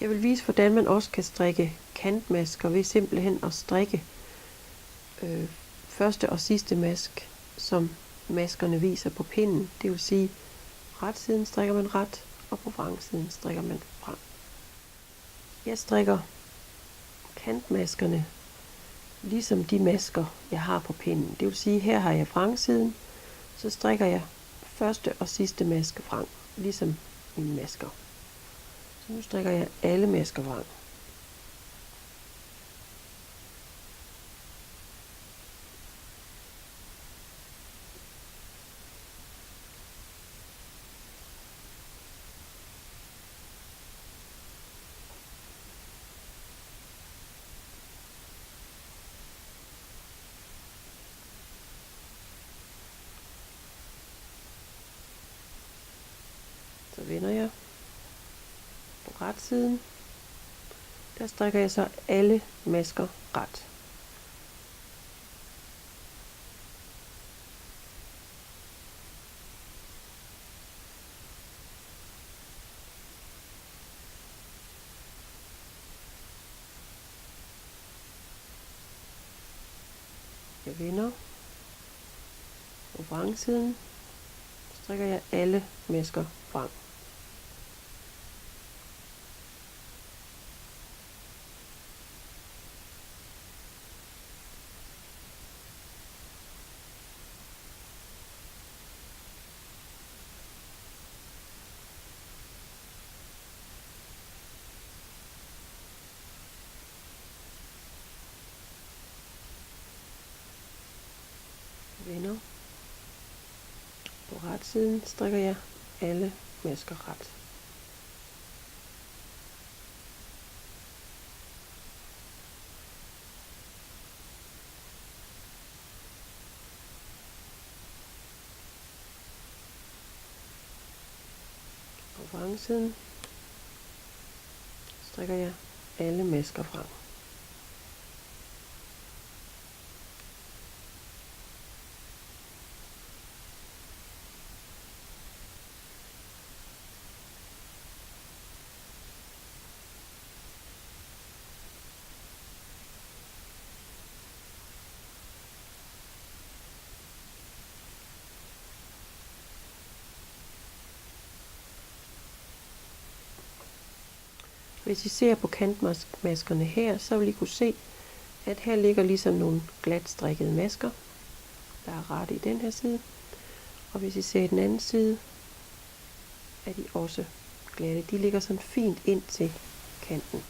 Jeg vil vise, hvordan man også kan strikke kantmasker ved simpelthen at strikke første og sidste mask, som maskerne viser på pinden. Det vil sige, ret siden strikker man ret, og på vrangsiden strikker man vrang. Jeg strikker kantmaskerne ligesom de masker, jeg har på pinden. Det vil sige, her har jeg vrangsiden, så strikker jeg første og sidste maske vrang, ligesom mine masker. Så nu strikker jeg alle masker vrang. Så vender jeg på ret siden. Der strikker jeg så alle masker ret. Jeg vender på vrangsiden, strikker jeg alle masker vrang. Vender på ret siden, strikker jeg alle masker ret. På vrangsiden strikker jeg alle masker frem. Hvis I ser på kantmaskerne her, så vil I kunne se, at her ligger ligesom nogle glat strikkede masker, der er rette i den her side. Og hvis I ser i den anden side, er de også glatte. De ligger sådan fint ind til kanten.